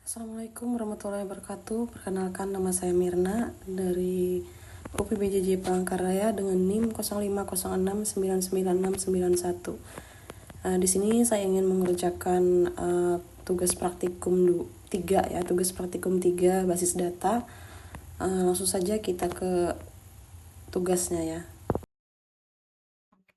Assalamualaikum warahmatullahi wabarakatuh. Perkenalkan, nama saya Mirna dari UPBJJ Palangkaraya dengan NIM 0506999691. Di sini saya ingin mengerjakan tugas praktikum 3 ya, tugas praktikum 3 basis data. Langsung saja kita ke tugasnya ya.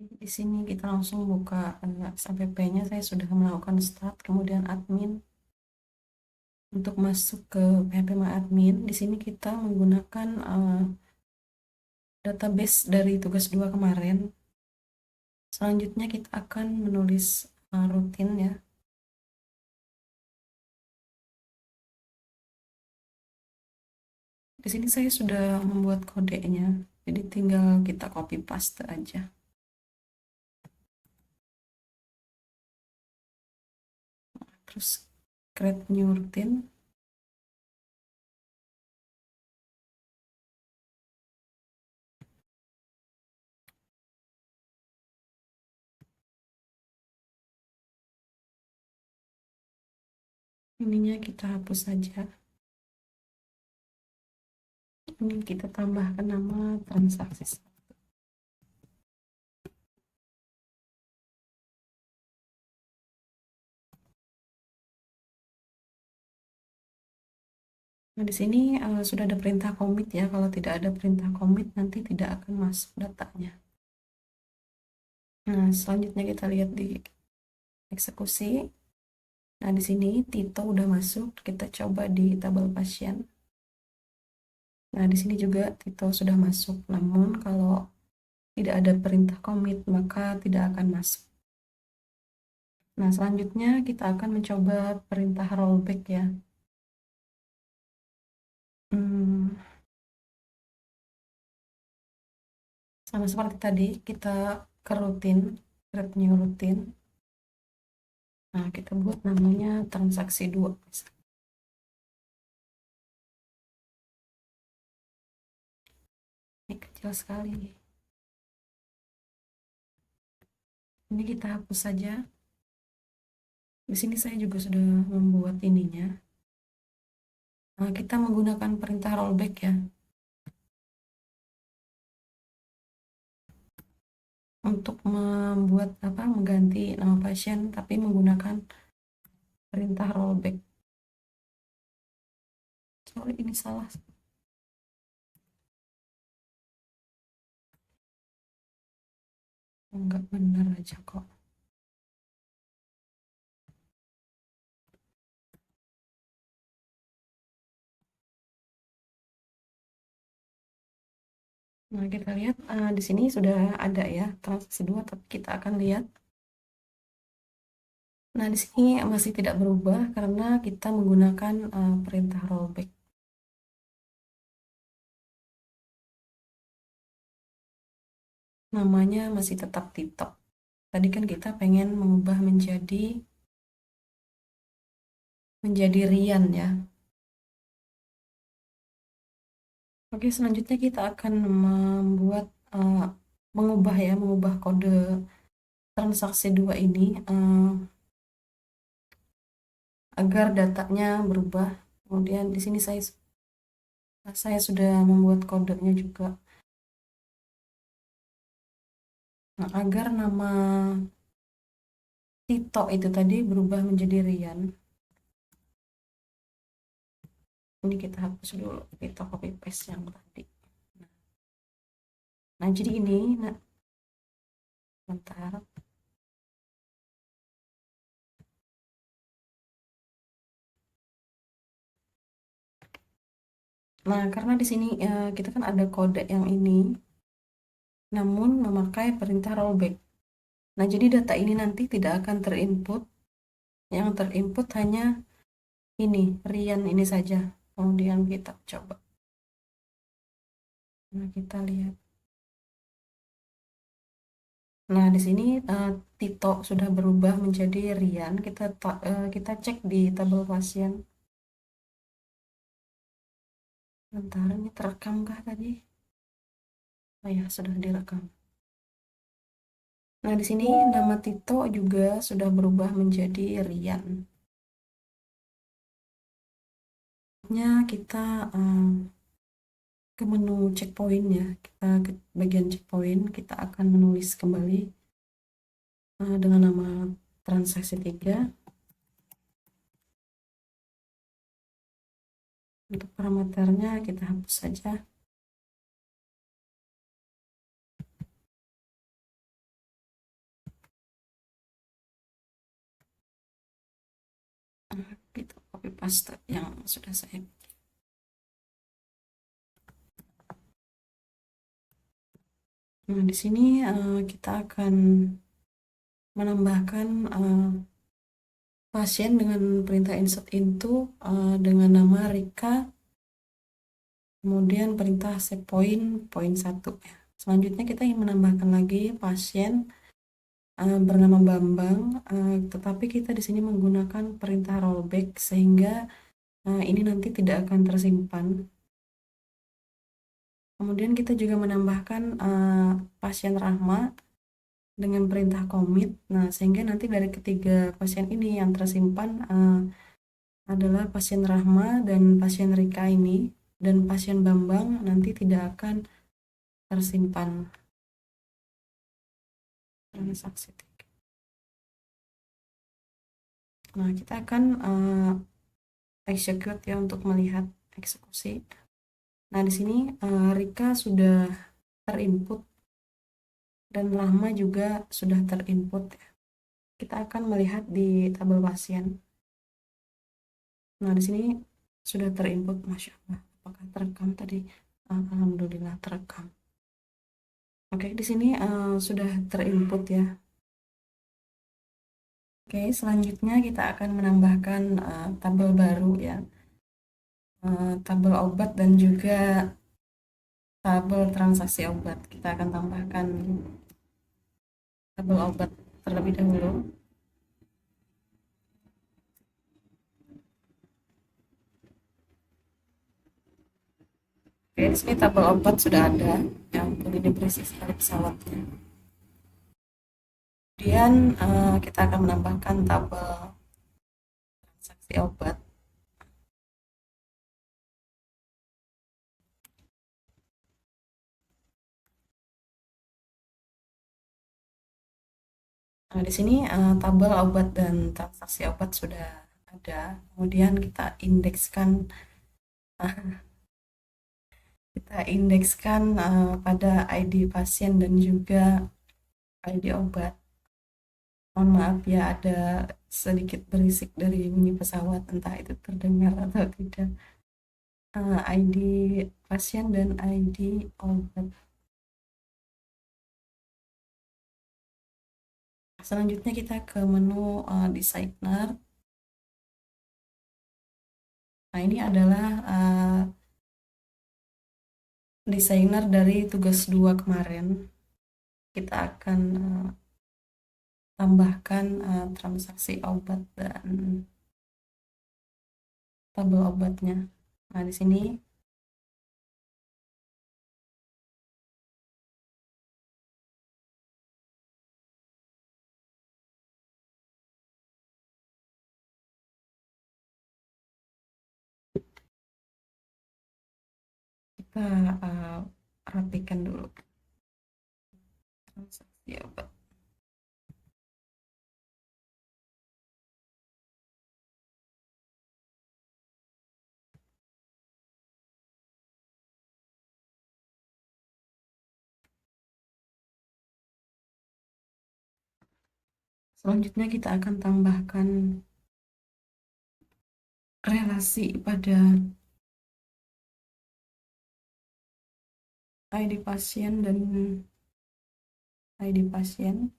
Di sini kita langsung buka SAPP-nya. Saya sudah melakukan start, kemudian admin. Untuk masuk ke PHP admin, di sini kita menggunakan database dari tugas 2 kemarin. Selanjutnya kita akan menulis rutin ya. Di sini saya sudah membuat kodenya, jadi tinggal kita copy paste aja. Terus create new routine. Ininya kita hapus saja. Ini kita tambahkan nama transaksi. Nah, di sini sudah ada perintah commit ya. Kalau tidak ada perintah commit, nanti tidak akan masuk datanya. Nah, selanjutnya kita lihat di eksekusi. Nah, di sini Tito udah masuk. Kita coba di tabel pasien. Nah, di sini juga Tito sudah masuk. Namun, kalau tidak ada perintah commit, maka tidak akan masuk. Nah, selanjutnya kita akan mencoba perintah rollback ya. Sama seperti tadi, kita ke rutin, create new rutin. Nah, kita buat namanya transaksi 2. Ini kecil sekali. Ini kita hapus saja. Di sini saya juga sudah membuat ininya. Nah, kita menggunakan perintah rollback ya. Untuk membuat mengganti nama pasien tapi menggunakan perintah rollback. Sorry, ini salah. Enggak benar aja kok. Nah, kita lihat di sini sudah ada ya transaksi 2, tapi kita akan lihat. Nah, di sini masih tidak berubah karena kita menggunakan perintah rollback. Namanya masih tetap Tito. Tadi kan kita pengen mengubah menjadi Rian ya. Oke, selanjutnya kita akan mengubah kode transaksi 2 ini agar datanya berubah. Kemudian di sini saya sudah membuat kodenya juga. Nah, agar nama Tito itu tadi berubah menjadi Rian. Ini kita hapus dulu, kita copy paste yang tadi. Nah, jadi ini, bentar. Nah, karena di sini kita kan ada kode yang ini, namun memakai perintah rollback. Nah, jadi data ini nanti tidak akan terinput. Yang terinput hanya ini, Rian ini saja. Kemudian kita coba. Nah, kita lihat. Nah, di sini Tito sudah berubah menjadi Rian. Kita cek di tabel pasien. Bentar, ini terekamkah tadi? Oh ya, sudah direkam. Nah, di sini nama Tito juga sudah berubah menjadi Rian. kita ke menu checkpoint ya. Kita ke bagian checkpoint, kita akan menulis kembali dengan nama transaksi 3. Untuk parameternya kita hapus saja. Kita copy paste yang sudah saya. Nah, di sini kita akan menambahkan pasien dengan perintah insert into dengan nama Rika, kemudian perintah set point 1 ya. Selanjutnya kita ingin menambahkan lagi pasien bernama Bambang, tetapi kita di sini menggunakan perintah rollback sehingga ini nanti tidak akan tersimpan. Kemudian kita juga menambahkan pasien Rahma dengan perintah commit. Nah, sehingga nanti dari ketiga pasien ini yang tersimpan adalah pasien Rahma dan pasien Rika ini, dan pasien Bambang nanti tidak akan tersimpan. Transaksi. Nah, kita akan execute ya untuk melihat eksekusi. Nah, di sini Rika sudah terinput dan Rahma juga sudah terinput. Kita akan melihat di tabel pasien. Nah, di sini sudah terinput, Masya Allah. Apakah terekam tadi? Alhamdulillah terekam. Oke, di sini sudah terinput ya. Oke, selanjutnya kita akan menambahkan tabel baru ya. Tabel obat dan juga tabel transaksi obat. Kita akan tambahkan tabel obat terlebih dahulu. Oke, di sini tabel obat sudah ada. Yang ini berisi sekali pesawatnya. Kemudian kita akan menambahkan tabel transaksi obat. Nah, di sini tabel obat dan transaksi obat sudah ada. Kemudian kita indekskan pada ID pasien dan juga ID obat. Mohon maaf ya, ada sedikit berisik dari bunyi pesawat, entah itu terdengar atau tidak. ID pasien dan ID obat. Selanjutnya kita ke menu designer. Nah, ini adalah desainer dari tugas 2 kemarin. Kita akan tambahkan transaksi obat dan tabel obatnya. Nah, di sini kita rapikan dulu transaksi obat. Selanjutnya kita akan tambahkan relasi pada ID pasien dan ID pasien.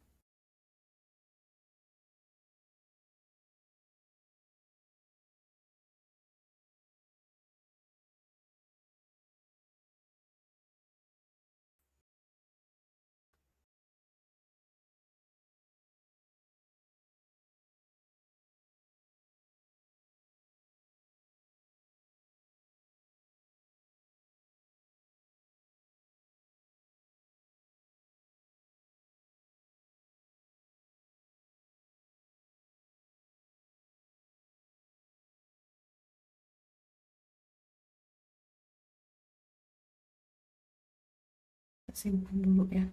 simpan dulu ya.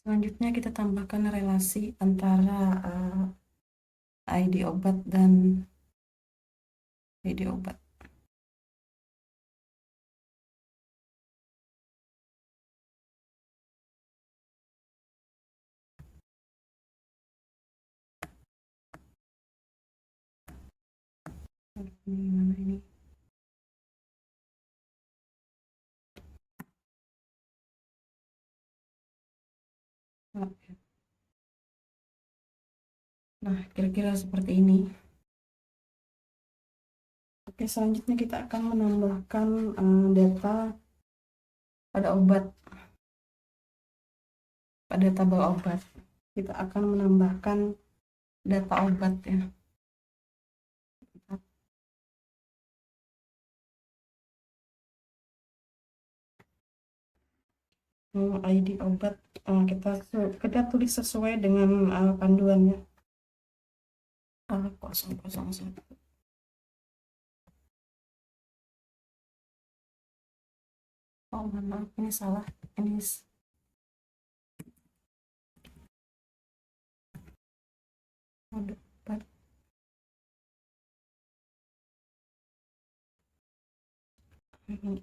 Selanjutnya kita tambahkan relasi antara ID obat dan ID obat. Ini mana ini? Nah, kira-kira seperti ini. Oke, selanjutnya kita akan menambahkan data pada obat. Pada tabel obat, kita akan menambahkan data obat ya. ID obat kita tulis sesuai dengan panduannya. 001. Oh, maaf, ini salah. Ini kode obat.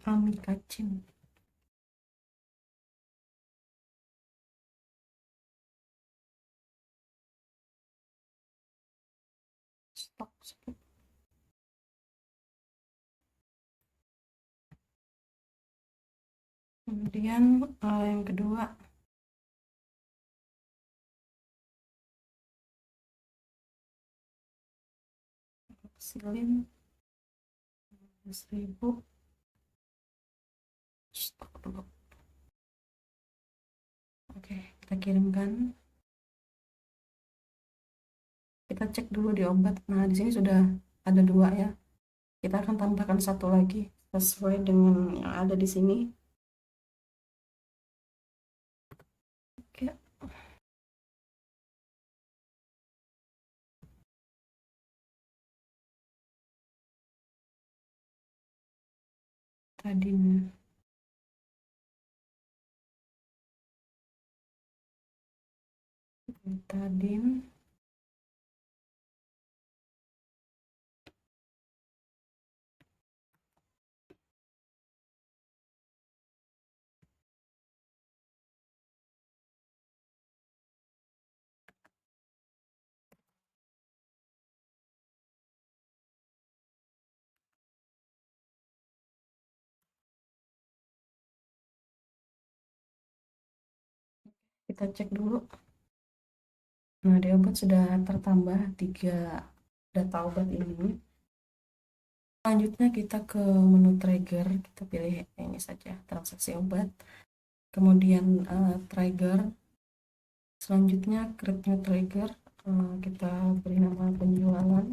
Amikacin. Stok. Kemudian yang kedua, silin 1000. Stok dulu. Oke, kita kirimkan. Kita cek dulu di obat. Nah, di sini sudah ada 2 ya. Kita akan tambahkan 1 lagi sesuai dengan yang ada di sini. Oke. Tadinya betadin kita cek dulu. Nah, di obat sudah tertambah 3 data obat ini. Selanjutnya kita ke menu trigger, kita pilih ini saja, transaksi obat. Kemudian trigger. Selanjutnya create new trigger, kita beri nama penjualan.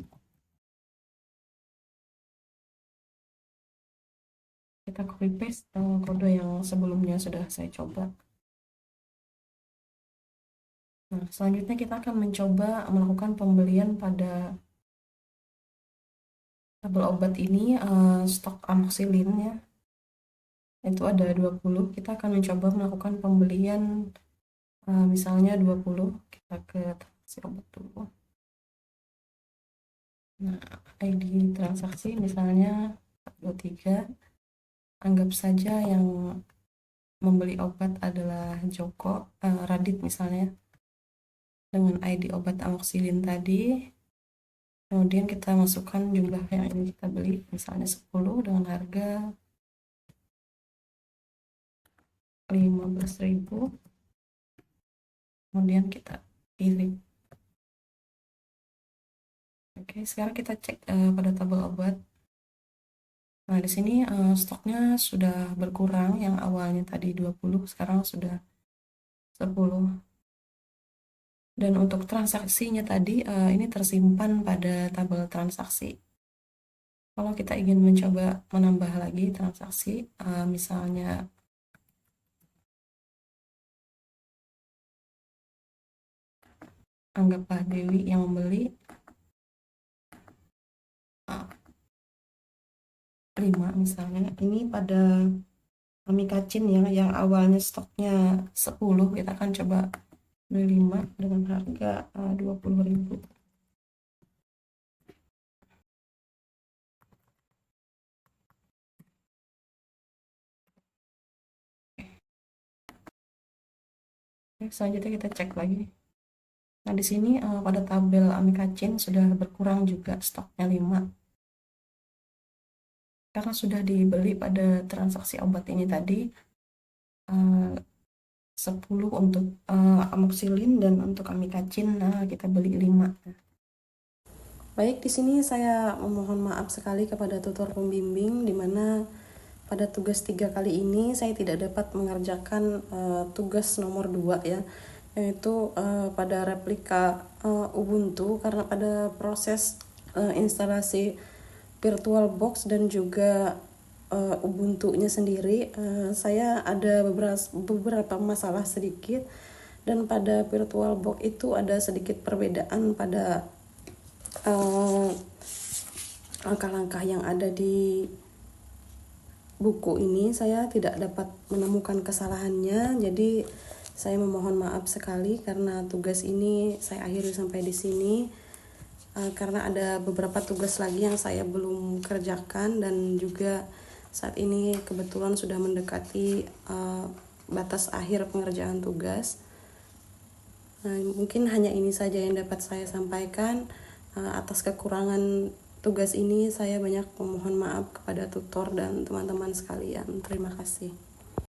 Kita copy paste kode yang sebelumnya sudah saya coba. Nah, selanjutnya kita akan mencoba melakukan pembelian pada tabel obat ini, stok amoxicillin ya. Itu ada 20. Kita akan mencoba melakukan pembelian misalnya 20. Kita ke transaksi obat dulu. Nah, ID transaksi misalnya 23. Anggap saja yang membeli obat adalah Joko, Radit misalnya, dengan ID obat amoxicillin tadi. Kemudian kita masukkan jumlah yang ingin kita beli, misalnya 10 dengan harga 15.000. Kemudian kita kirim. Oke, sekarang kita cek pada tabel obat. Nah, di sini stoknya sudah berkurang, yang awalnya tadi 20, sekarang sudah 10. Dan untuk transaksinya tadi ini tersimpan pada tabel transaksi. Kalau kita ingin mencoba menambah lagi transaksi, misalnya anggaplah Dewi yang membeli 5 misalnya. Ini pada amikacin yang awalnya stoknya 10, kita akan coba beli 5 dengan harga 20.000. Selanjutnya kita cek lagi. Nah, di sini pada tabel amikacin sudah berkurang juga stoknya 5. Karena sudah dibeli pada transaksi obat ini tadi 10 untuk amoxicillin dan untuk amikacin kita beli 5. Baik, di sini saya memohon maaf sekali kepada tutor pembimbing di mana pada tugas 3 kali ini saya tidak dapat mengerjakan tugas nomor 2 ya, yaitu pada replika Ubuntu, karena pada proses instalasi VirtualBox dan juga Ubuntu-nya sendiri saya ada beberapa masalah sedikit, dan pada VirtualBox itu ada sedikit perbedaan pada langkah-langkah yang ada di buku ini. Saya tidak dapat menemukan kesalahannya, jadi saya memohon maaf sekali karena tugas ini saya akhiri sampai di sini. Karena ada beberapa tugas lagi yang saya belum kerjakan, dan juga saat ini kebetulan sudah mendekati batas akhir pengerjaan tugas. Mungkin hanya ini saja yang dapat saya sampaikan. Atas kekurangan tugas ini saya banyak memohon maaf kepada tutor dan teman-teman sekalian. Terima kasih.